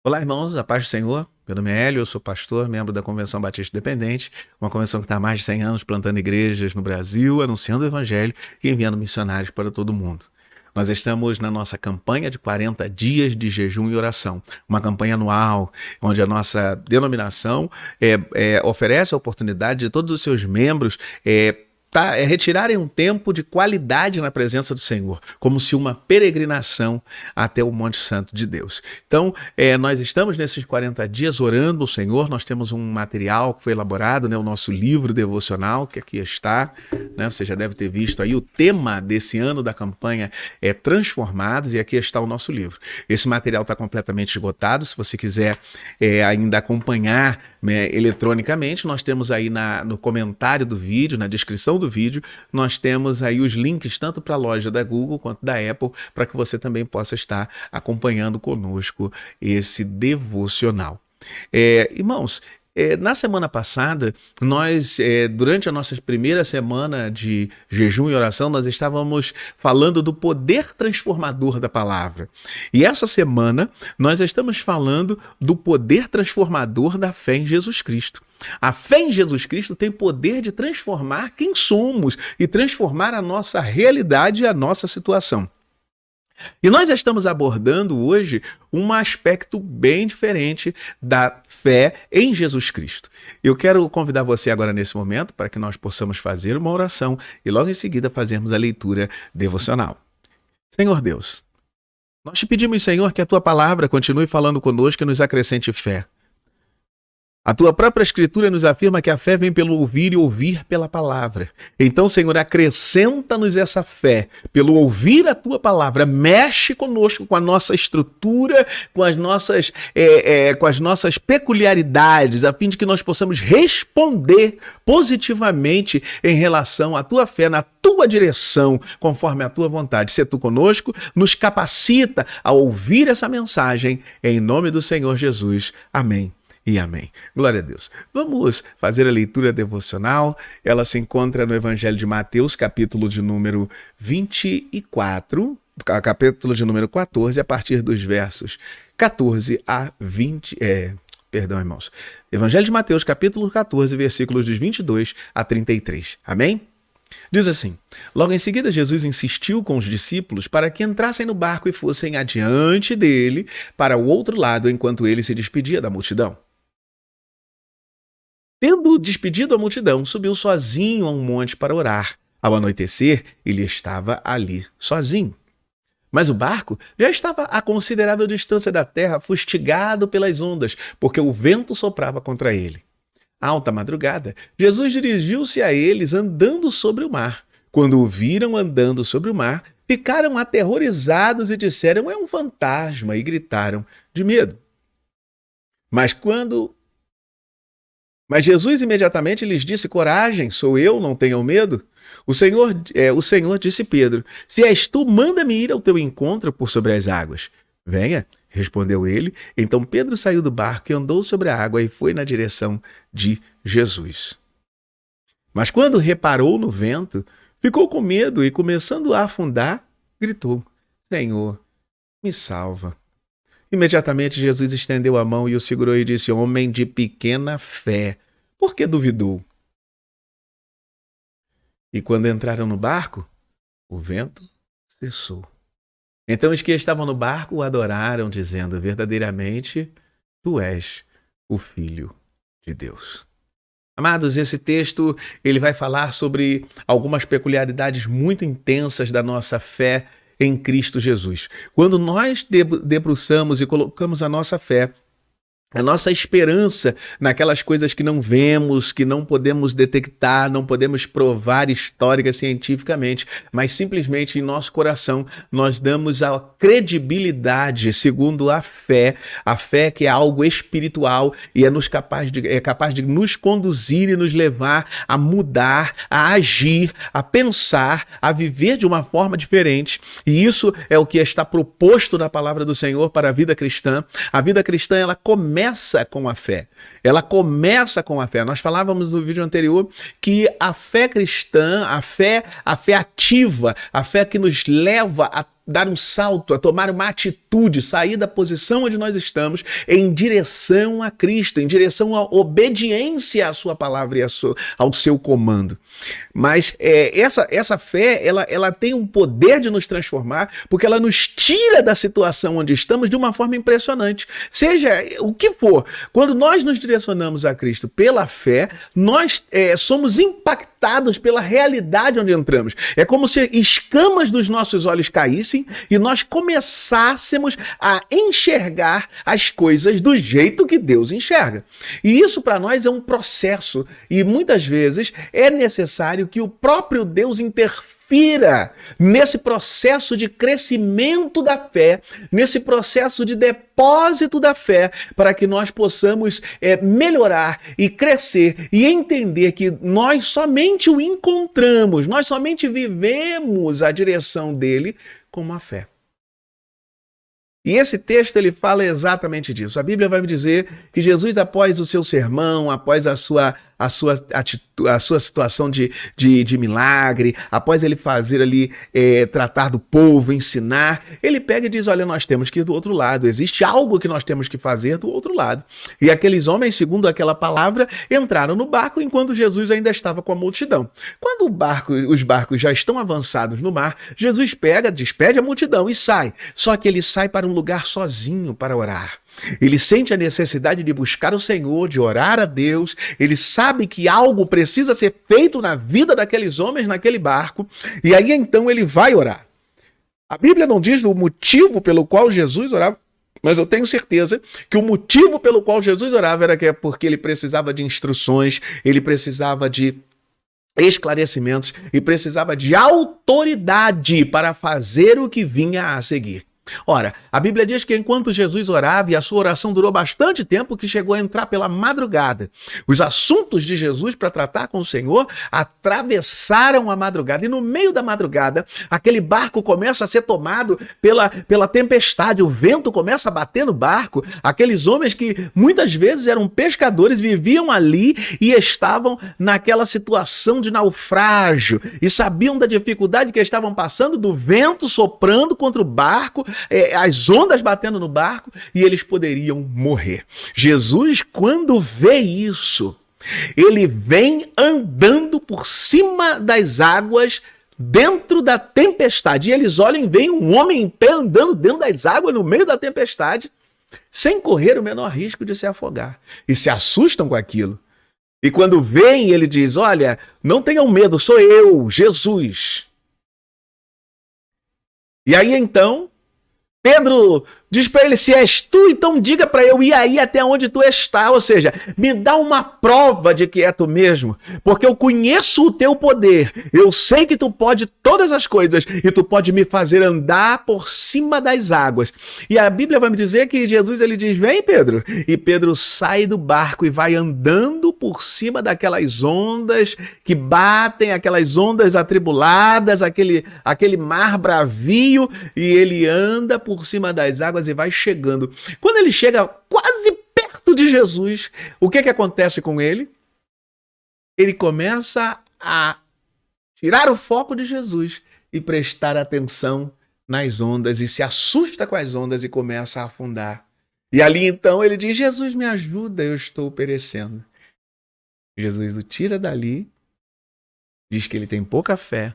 Olá, irmãos, a paz do Senhor. Meu nome é Hélio, eu sou pastor, membro da Convenção Batista Independente, uma convenção que está há mais de 100 anos plantando igrejas no Brasil, anunciando o Evangelho e enviando missionários para todo o mundo. Nós estamos na nossa campanha de 40 dias de jejum e oração, uma campanha anual, onde a nossa denominação oferece a oportunidade de todos os seus membros retirarem um tempo de qualidade na presença do Senhor, como se uma peregrinação até o Monte Santo de Deus. Então, nós estamos nesses 40 dias orando ao Senhor, nós temos um material que foi elaborado, o nosso livro devocional, que aqui está, você já deve ter visto aí, o tema desse ano da campanha é Transformados, e aqui está o nosso livro. Esse material está completamente esgotado, se você quiser ainda acompanhar eletronicamente, nós temos aí no comentário do vídeo, na descrição do vídeo, nós temos aí os links tanto para a loja da Google quanto da Apple, para que você também possa estar acompanhando conosco esse devocional. Irmãos, na semana passada, nós, durante a nossa primeira semana de jejum e oração, nós estávamos falando do poder transformador da palavra. E essa semana, nós estamos falando do poder transformador da fé em Jesus Cristo. A fé em Jesus Cristo tem poder de transformar quem somos e transformar a nossa realidade e a nossa situação. E nós estamos abordando hoje um aspecto bem diferente da fé em Jesus Cristo. Eu quero convidar você agora nesse momento para que nós possamos fazer uma oração e logo em seguida fazermos a leitura devocional. Senhor Deus, nós te pedimos, Senhor, que a tua palavra continue falando conosco e nos acrescente fé. A tua própria escritura nos afirma que a fé vem pelo ouvir e ouvir pela palavra. Então, Senhor, acrescenta-nos essa fé pelo ouvir a tua palavra. Mexe conosco, com a nossa estrutura, com as nossas peculiaridades, a fim de que nós possamos responder positivamente em relação à tua fé, na tua direção, conforme a tua vontade. Se tu conosco, nos capacita a ouvir essa mensagem, em nome do Senhor Jesus. Amém. E amém. Glória a Deus. Vamos fazer a leitura devocional. Ela se encontra no Evangelho de Mateus, capítulo de número 24, capítulo de número 14, a partir dos versos 14 a 20... Perdão, irmãos. Evangelho de Mateus, capítulo 14, versículos dos 22 a 33. Amém? Diz assim: logo em seguida Jesus insistiu com os discípulos para que entrassem no barco e fossem adiante dele para o outro lado, enquanto ele se despedia da multidão. Tendo despedido a multidão, subiu sozinho a um monte para orar. Ao anoitecer, ele estava ali, sozinho. Mas o barco já estava a considerável distância da terra, fustigado pelas ondas, porque o vento soprava contra ele. À alta madrugada, Jesus dirigiu-se a eles andando sobre o mar. Quando o viram andando sobre o mar, ficaram aterrorizados e disseram: é um fantasma, e gritaram de medo. Mas Jesus imediatamente lhes disse: coragem, sou eu, não tenham medo. O Senhor disse Pedro: se és tu, manda-me ir ao teu encontro por sobre as águas. Venha, respondeu ele. Então Pedro saiu do barco e andou sobre a água e foi na direção de Jesus. Mas quando reparou no vento, ficou com medo e, começando a afundar, gritou: Senhor, me salva. Imediatamente Jesus estendeu a mão e o segurou e disse: homem de pequena fé, por que duvidou? E quando entraram no barco, o vento cessou. Então os que estavam no barco o adoraram, dizendo: verdadeiramente, tu és o Filho de Deus. Amados, esse texto ele vai falar sobre algumas peculiaridades muito intensas da nossa fé em Cristo Jesus. Quando nós debruçamos e colocamos a nossa fé, a nossa esperança naquelas coisas que não vemos, que não podemos detectar, não podemos provar histórica, cientificamente, mas simplesmente em nosso coração nós damos a credibilidade segundo a fé que é algo espiritual e é capaz de nos conduzir e nos levar a mudar, a agir, a pensar, a viver de uma forma diferente. E isso é o que está proposto na palavra do Senhor para a vida cristã. A vida cristã, ela começa com a fé. Ela começa com a fé. Nós falávamos no vídeo anterior que a fé cristã, a fé ativa, a fé que nos leva a dar um salto, a tomar uma atitude atitude, sair da posição onde nós estamos em direção a Cristo, em direção à obediência à sua palavra e ao seu comando. Mas essa fé, ela tem um poder de nos transformar, porque ela nos tira da situação onde estamos de uma forma impressionante. Seja o que for, quando nós nos direcionamos a Cristo pela fé, nós somos impactados pela realidade onde entramos. É como se escamas dos nossos olhos caíssem e nós começássemos a enxergar as coisas do jeito que Deus enxerga. E isso para nós é um processo, e muitas vezes é necessário que o próprio Deus interfira nesse processo de crescimento da fé, nesse processo de depósito da fé, para que nós possamos melhorar e crescer e entender que nós somente o encontramos, nós somente vivemos a direção dele com a fé. E esse texto ele fala exatamente disso. A Bíblia vai me dizer que Jesus, após o seu sermão, após a sua situação de milagre, após ele fazer ali, tratar do povo, ensinar, ele pega e diz, olha, nós temos que ir do outro lado, existe algo que nós temos que fazer do outro lado. E aqueles homens, segundo aquela palavra, entraram no barco enquanto Jesus ainda estava com a multidão. Quando os barcos já estão avançados no mar, Jesus pega, despede a multidão e sai. Só que ele sai para um lugar sozinho para orar. Ele sente a necessidade de buscar o Senhor, de orar a Deus. Ele sabe que algo precisa ser feito na vida daqueles homens naquele barco. E aí então ele vai orar. A Bíblia não diz o motivo pelo qual Jesus orava, mas eu tenho certeza que o motivo pelo qual Jesus orava era porque ele precisava de instruções, ele precisava de esclarecimentos e precisava de autoridade para fazer o que vinha a seguir. Ora, a Bíblia diz que enquanto Jesus orava, e a sua oração durou bastante tempo, que chegou a entrar pela madrugada. Os assuntos de Jesus para tratar com o Senhor atravessaram a madrugada. E no meio da madrugada, aquele barco começa a ser tomado pela tempestade. O vento começa a bater no barco. Aqueles homens que muitas vezes eram pescadores, viviam ali e estavam naquela situação de naufrágio. E sabiam da dificuldade que estavam passando, do vento soprando contra o barco, as ondas batendo no barco, e eles poderiam morrer. Jesus, quando vê isso, ele vem andando por cima das águas dentro da tempestade. E eles olham e veem um homem em pé andando dentro das águas no meio da tempestade, sem correr o menor risco de se afogar. E se assustam com aquilo. E quando vem, ele diz, olha, não tenham medo, sou eu, Jesus. E aí então, Pedro diz para ele, se és tu, então diga para eu ir aí até onde tu está. Ou seja, me dá uma prova de que é tu mesmo, porque eu conheço o teu poder. Eu sei que tu pode todas as coisas e tu pode me fazer andar por cima das águas. E a Bíblia vai me dizer que Jesus ele diz, vem Pedro. E Pedro sai do barco e vai andando por cima daquelas ondas que batem, aquelas ondas atribuladas, aquele mar bravio, e ele anda por cima das águas e vai chegando. Quando ele chega quase perto de Jesus, o que acontece com ele? Ele começa a tirar o foco de Jesus e prestar atenção nas ondas e se assusta com as ondas e começa a afundar. E ali então ele diz, Jesus me ajuda, eu estou perecendo. Jesus o tira dali, diz que ele tem pouca fé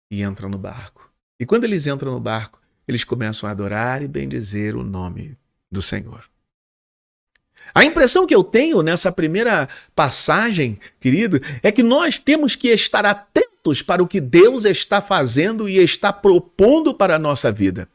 e entra no barco. E quando eles entram no barco, eles começam a adorar e bendizer o nome do Senhor. A impressão que eu tenho nessa primeira passagem, querido, é que nós temos que estar atentos para o que Deus está fazendo e está propondo para a nossa vida.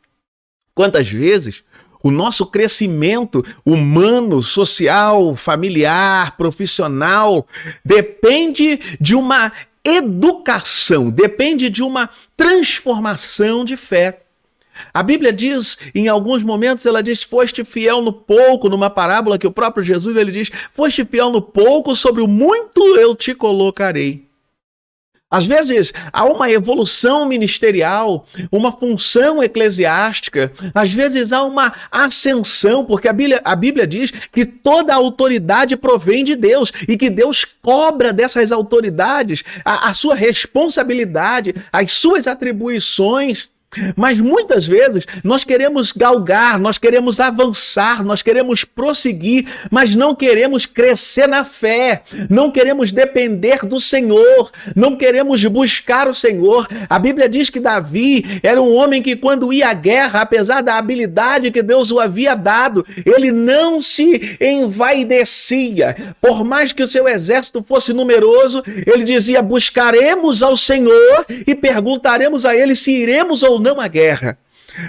Quantas vezes o nosso crescimento humano, social, familiar, profissional, depende de uma educação, depende de uma transformação de fé. A Bíblia diz, em alguns momentos, ela diz, foste fiel no pouco, numa parábola que o próprio Jesus ele diz, foste fiel no pouco, sobre o muito eu te colocarei. Às vezes há uma evolução ministerial, uma função eclesiástica, às vezes há uma ascensão, porque a Bíblia diz que toda a autoridade provém de Deus e que Deus cobra dessas autoridades a sua responsabilidade, as suas atribuições. Mas muitas vezes nós queremos galgar, nós queremos avançar, nós queremos prosseguir, mas não queremos crescer na fé, não queremos depender do Senhor, não queremos buscar o Senhor. A Bíblia diz que Davi era um homem que, quando ia à guerra, apesar da habilidade que Deus o havia dado, ele não se envaidecia. Por mais que o seu exército fosse numeroso, ele dizia: buscaremos ao Senhor e perguntaremos a ele se iremos ou não à guerra.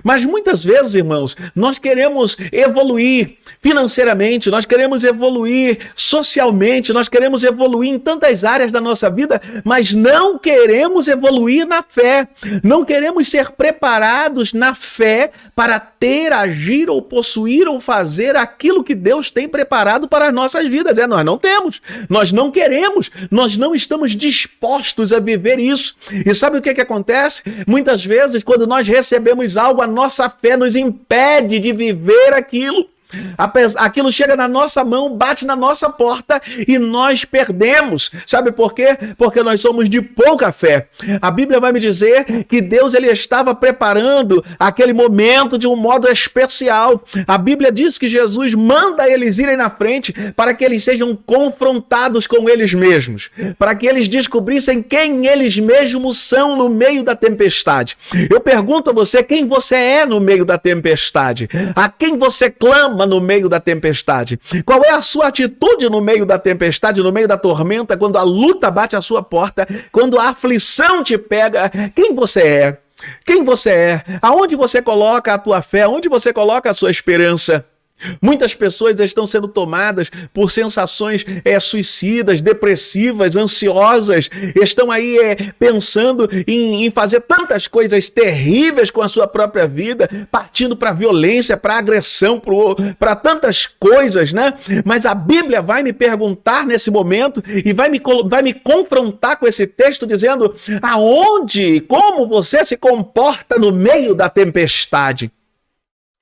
Mas muitas vezes, irmãos, nós queremos evoluir financeiramente, nós queremos evoluir socialmente, nós queremos evoluir em tantas áreas da nossa vida, mas não queremos evoluir na fé. Não queremos ser preparados na fé para ter, agir ou possuir ou fazer aquilo que Deus tem preparado para as nossas vidas. Nós não temos, nós não queremos, nós não estamos dispostos a viver isso. E sabe o que acontece? Muitas vezes, quando nós recebemos algo, a nossa fé nos impede de viver aquilo. Aquilo chega na nossa mão, bate na nossa porta e nós perdemos. Sabe por quê? Porque nós somos de pouca fé. A Bíblia vai me dizer que Deus ele estava preparando aquele momento de um modo especial. A Bíblia diz que Jesus manda eles irem na frente para que eles sejam confrontados com eles mesmos, para que eles descobrissem quem eles mesmos são no meio da tempestade. Eu pergunto a você, quem você é no meio da tempestade? A quem você clama no meio da tempestade? Qual é a sua atitude no meio da tempestade, no meio da tormenta, quando a luta bate à sua porta, quando a aflição te pega? Quem você é? Quem você é? Aonde você coloca a tua fé? Aonde você coloca a sua esperança? Muitas pessoas estão sendo tomadas por sensações suicidas, depressivas, ansiosas, estão aí pensando em fazer tantas coisas terríveis com a sua própria vida, partindo para violência, para agressão, para tantas coisas, né? Mas a Bíblia vai me perguntar nesse momento e vai me confrontar com esse texto dizendo aonde, como você se comporta no meio da tempestade.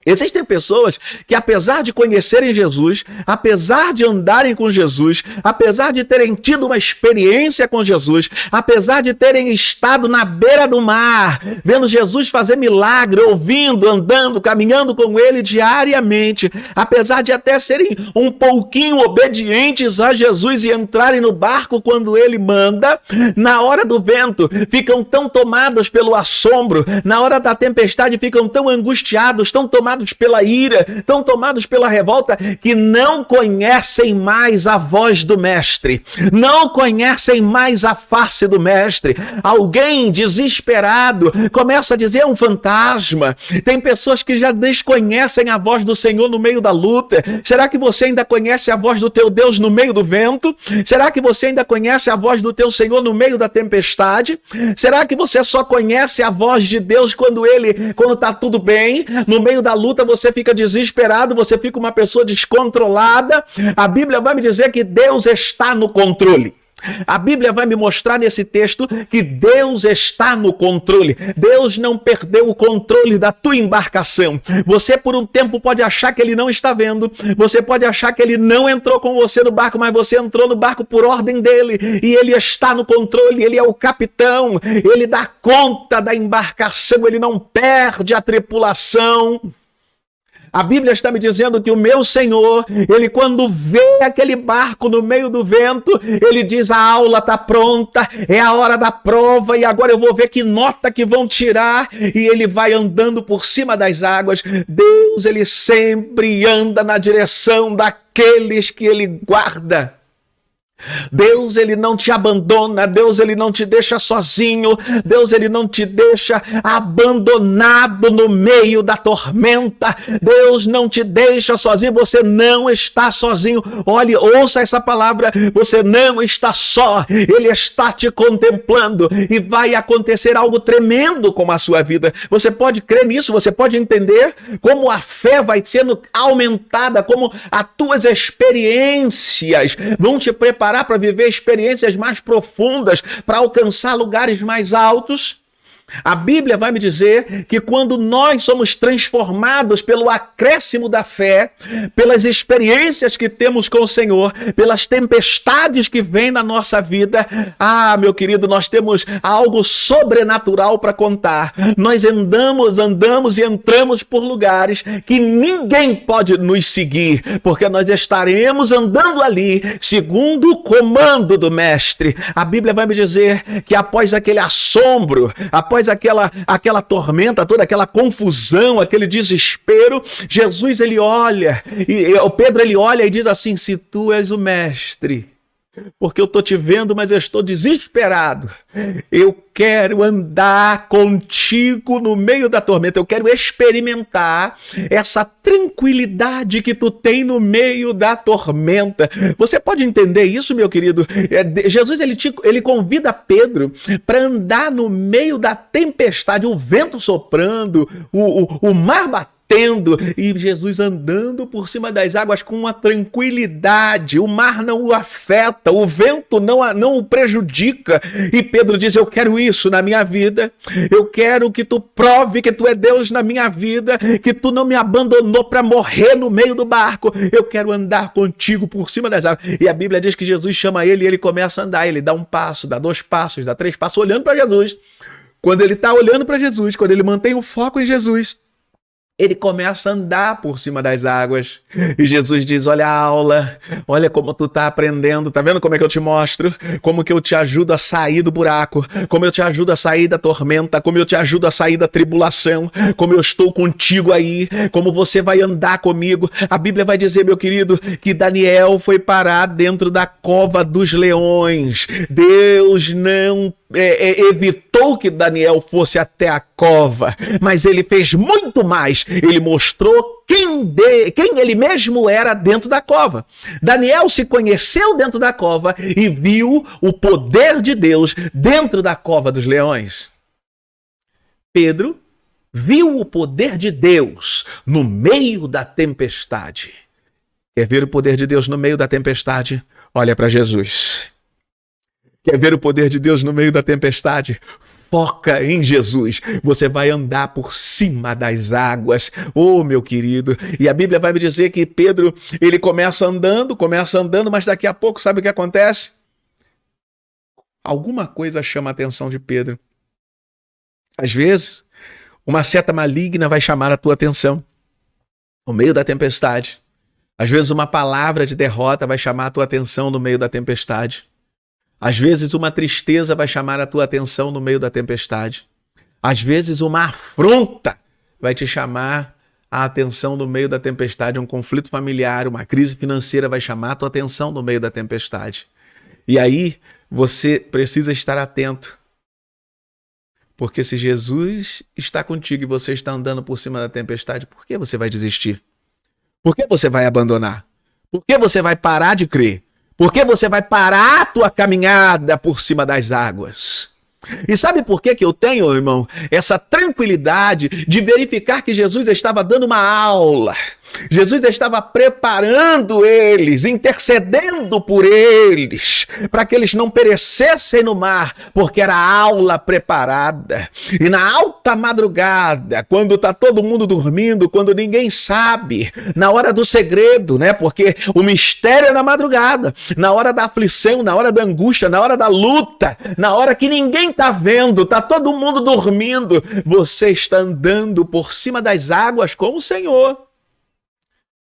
Existem pessoas que, apesar de conhecerem Jesus, apesar de andarem com Jesus, apesar de terem tido uma experiência com Jesus, apesar de terem estado na beira do mar, vendo Jesus fazer milagre, ouvindo, andando, caminhando com ele diariamente, apesar de até serem um pouquinho obedientes a Jesus e entrarem no barco quando ele manda, na hora do vento ficam tão tomados pelo assombro, na hora da tempestade ficam tão angustiados, tão tomados pela ira, tão tomados pela revolta, que não conhecem mais a voz do mestre, não conhecem mais a face do mestre. Alguém desesperado começa a dizer é um fantasma. Tem pessoas que já desconhecem a voz do Senhor no meio da luta. Será que você ainda conhece a voz do teu Deus no meio do vento? Será que você ainda conhece a voz do teu Senhor no meio da tempestade? Será que você só conhece a voz de Deus quando tá tudo bem? No meio da luta você fica desesperado, você fica uma pessoa descontrolada. A Bíblia vai me dizer que Deus está no controle. A Bíblia vai me mostrar nesse texto que Deus está no controle. Deus não perdeu o controle da tua embarcação. Você por um tempo pode achar que ele não está vendo, você pode achar que ele não entrou com você no barco, mas você entrou no barco por ordem dele e ele está no controle, ele é o capitão, ele dá conta da embarcação, ele não perde a tripulação. A Bíblia está me dizendo que o meu Senhor, ele quando vê aquele barco no meio do vento, ele diz a aula está pronta, é a hora da prova e agora eu vou ver que nota que vão tirar, e ele vai andando por cima das águas. Deus, ele sempre anda na direção daqueles que ele guarda. Deus, ele não te abandona, Deus, ele não te deixa sozinho, Deus, ele não te deixa abandonado no meio da tormenta, Deus não te deixa sozinho, você não está sozinho. Olhe, ouça essa palavra, você não está só, ele está te contemplando e vai acontecer algo tremendo com a sua vida. Você pode crer nisso, você pode entender como a fé vai sendo aumentada, como as tuas experiências vão te preparar para viver experiências mais profundas, para alcançar lugares mais altos. A Bíblia vai me dizer que quando nós somos transformados pelo acréscimo da fé, pelas experiências que temos com o Senhor, pelas tempestades que vêm na nossa vida, meu querido, nós temos algo sobrenatural para contar. Nós andamos e entramos por lugares que ninguém pode nos seguir, porque nós estaremos andando ali segundo o comando do Mestre. A Bíblia vai me dizer que após aquele assombro, após aquela tormenta toda, aquela confusão, aquele desespero, Jesus ele olha, Pedro ele olha e diz assim: se tu és o Mestre, porque eu estou te vendo, mas eu estou desesperado. Eu quero andar contigo no meio da tormenta. Eu quero experimentar essa tranquilidade que tu tem no meio da tormenta. Você pode entender isso, meu querido? Jesus ele convida Pedro para andar no meio da tempestade, o vento soprando, o mar batendo, e Jesus andando por cima das águas com uma tranquilidade. O mar não o afeta, o vento não o prejudica. E Pedro diz: eu quero isso na minha vida. Eu quero que tu prove que tu é Deus na minha vida, que tu não me abandonou para morrer no meio do barco. Eu quero andar contigo por cima das águas. E a Bíblia diz que Jesus chama ele e ele começa a andar. Ele dá um passo, dá 2 passos, dá 3 passos, olhando para Jesus. Quando ele está olhando para Jesus, quando ele mantém o foco em Jesus, ele começa a andar por cima das águas. E Jesus diz: olha a aula, olha como tu tá aprendendo, tá vendo como é que eu te mostro? Como que eu te ajudo a sair do buraco, como eu te ajudo a sair da tormenta, como eu te ajudo a sair da tribulação, como eu estou contigo aí, como você vai andar comigo. A Bíblia vai dizer, meu querido, que Daniel foi parar dentro da cova dos leões. Deus não evitou que Daniel fosse até a cova, mas ele fez muito mais. Ele mostrou quem ele mesmo era dentro da cova. Daniel se conheceu dentro da cova e viu o poder de Deus dentro da cova dos leões. Pedro viu o poder de Deus no meio da tempestade. Quer ver o poder de Deus no meio da tempestade? Olha para Jesus. Quer ver o poder de Deus no meio da tempestade? Foca em Jesus. Você vai andar por cima das águas. Meu querido. E a Bíblia vai me dizer que Pedro, ele começa andando, mas daqui a pouco, sabe o que acontece? Alguma coisa chama a atenção de Pedro. Às vezes, uma seta maligna vai chamar a tua atenção no meio da tempestade. Às vezes, uma palavra de derrota vai chamar a tua atenção no meio da tempestade. Às vezes uma tristeza vai chamar a tua atenção no meio da tempestade. Às vezes uma afronta vai te chamar a atenção no meio da tempestade. Um conflito familiar, uma crise financeira vai chamar a tua atenção no meio da tempestade. E aí você precisa estar atento. Porque se Jesus está contigo e você está andando por cima da tempestade, por que você vai desistir? Por que você vai abandonar? Por que você vai parar de crer? Porque você vai parar a tua caminhada por cima das águas. E sabe por que eu tenho, irmão, essa tranquilidade de verificar que Jesus estava dando uma aula? Jesus estava preparando eles, intercedendo por eles, para que eles não perecessem no mar, porque era aula preparada. E na alta madrugada, quando está todo mundo dormindo, quando ninguém sabe, na hora do segredo, né? Porque o mistério é na madrugada, na hora da aflição, na hora da angústia, na hora da luta, na hora que ninguém está vendo, está todo mundo dormindo, você está andando por cima das águas com o Senhor.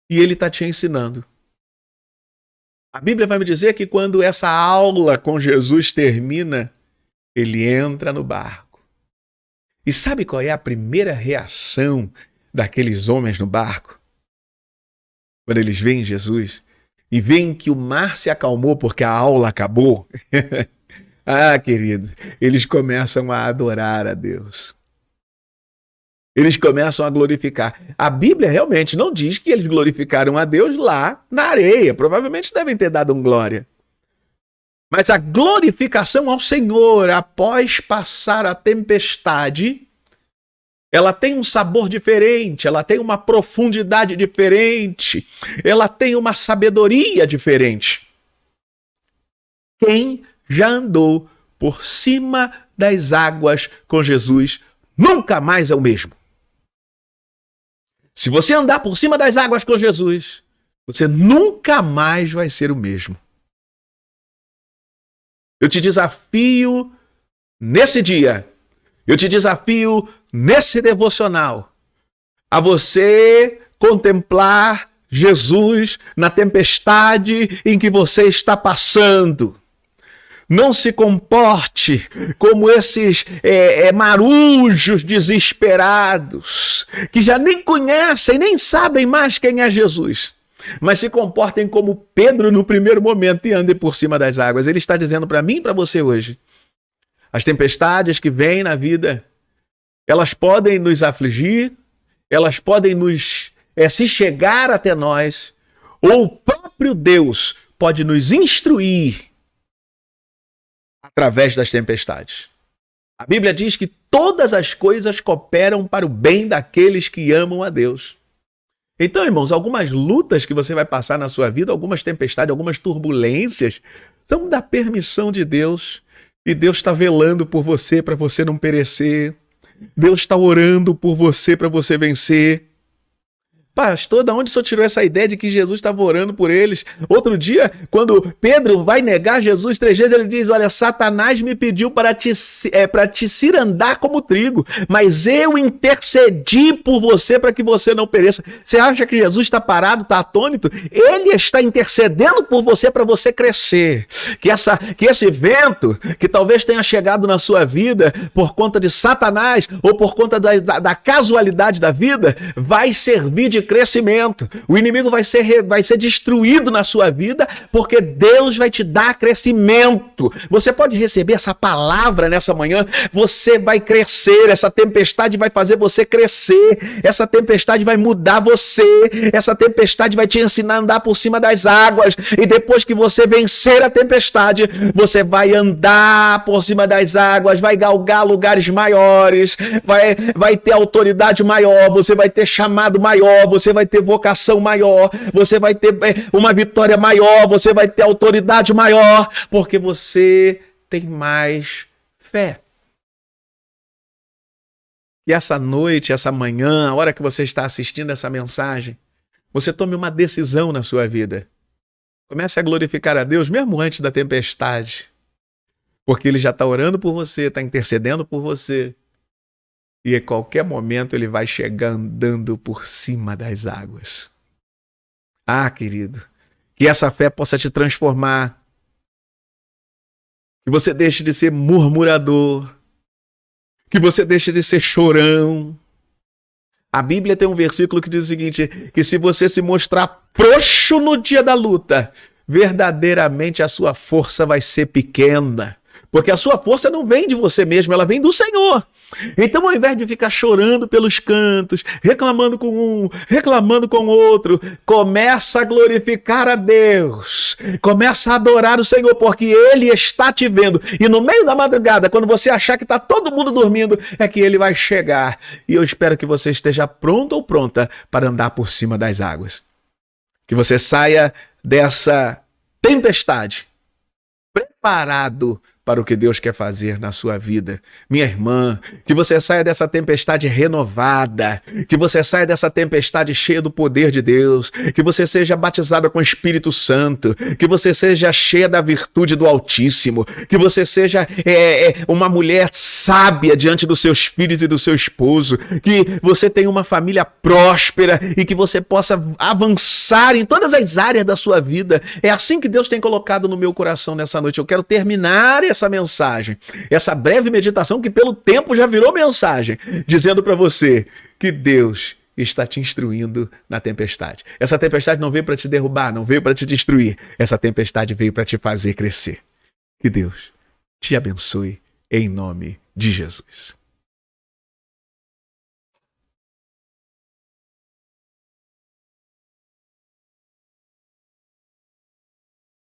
E ele está te ensinando. A Bíblia vai me dizer que quando essa aula com Jesus termina, ele entra no barco. E sabe qual é a primeira reação daqueles homens no barco? Quando eles veem Jesus e veem que o mar se acalmou porque a aula acabou. Querido, eles começam a adorar a Deus. Eles começam a glorificar. A Bíblia realmente não diz que eles glorificaram a Deus lá na areia. Provavelmente devem ter dado um glória. Mas a glorificação ao Senhor após passar a tempestade, ela tem um sabor diferente, ela tem uma profundidade diferente, ela tem uma sabedoria diferente. Quem já andou por cima das águas com Jesus nunca mais é o mesmo. Se você andar por cima das águas com Jesus, você nunca mais vai ser o mesmo. Eu te desafio nesse dia, eu te desafio nesse devocional, a você contemplar Jesus na tempestade em que você está passando. Não se comporte como esses marujos desesperados, que já nem conhecem, nem sabem mais quem é Jesus. Mas se comportem como Pedro no primeiro momento e andem por cima das águas. Ele está dizendo para mim e para você hoje. As tempestades que vêm na vida, elas podem nos afligir, elas podem se chegar até nós, ou o próprio Deus pode nos instruir através das tempestades. A Bíblia diz que todas as coisas cooperam para o bem daqueles que amam a Deus. Então, irmãos, algumas lutas que você vai passar na sua vida, algumas tempestades, algumas turbulências, são da permissão de Deus. E Deus está velando por você para você não perecer. Deus está orando por você para você vencer. Pastor, de onde o senhor tirou essa ideia de que Jesus estava orando por eles? Outro dia, quando Pedro vai negar Jesus 3 vezes, ele diz, olha, Satanás me pediu para te cirandar como trigo, mas eu intercedi por você para que você não pereça. Você acha que Jesus está parado, está atônito? Ele está intercedendo por você para você crescer. Que esse vento, que talvez tenha chegado na sua vida por conta de Satanás ou por conta da casualidade da vida, vai servir de crescimento. O inimigo vai ser destruído na sua vida porque Deus vai te dar crescimento. Você pode receber essa palavra nessa manhã, você vai crescer, essa tempestade vai fazer você crescer, essa tempestade vai mudar você, essa tempestade vai te ensinar a andar por cima das águas e depois que você vencer a tempestade, você vai andar por cima das águas, vai galgar lugares maiores, vai ter autoridade maior, você vai ter chamado maior, você vai ter vocação maior, você vai ter uma vitória maior, você vai ter autoridade maior, porque você tem mais fé. E essa noite, essa manhã, a hora que você está assistindo essa mensagem, você tome uma decisão na sua vida. Comece a glorificar a Deus mesmo antes da tempestade, porque Ele já está orando por você, está intercedendo por você. E a qualquer momento ele vai chegar andando por cima das águas. Ah, querido, que essa fé possa te transformar. Que você deixe de ser murmurador. Que você deixe de ser chorão. A Bíblia tem um versículo que diz o seguinte, que se você se mostrar frouxo no dia da luta, verdadeiramente a sua força vai ser pequena. Porque a sua força não vem de você mesmo, ela vem do Senhor. Então, ao invés de ficar chorando pelos cantos, reclamando com um, reclamando com outro, começa a glorificar a Deus. Começa a adorar o Senhor, porque Ele está te vendo. E no meio da madrugada, quando você achar que está todo mundo dormindo, é que Ele vai chegar. E eu espero que você esteja pronto ou pronta para andar por cima das águas. Que você saia dessa tempestade preparado para o que Deus quer fazer na sua vida. Minha irmã, que você saia dessa tempestade renovada, que você saia dessa tempestade cheia do poder de Deus, que você seja batizada com o Espírito Santo, que você seja cheia da virtude do Altíssimo, que você seja uma mulher sábia diante dos seus filhos e do seu esposo, que você tenha uma família próspera e que você possa avançar em todas as áreas da sua vida. É assim que Deus tem colocado no meu coração nessa noite. Eu quero terminar essa mensagem, essa breve meditação que pelo tempo já virou mensagem, dizendo para você que Deus está te instruindo na tempestade. Essa tempestade não veio para te derrubar, não veio para te destruir. Essa tempestade veio para te fazer crescer. Que Deus te abençoe em nome de Jesus.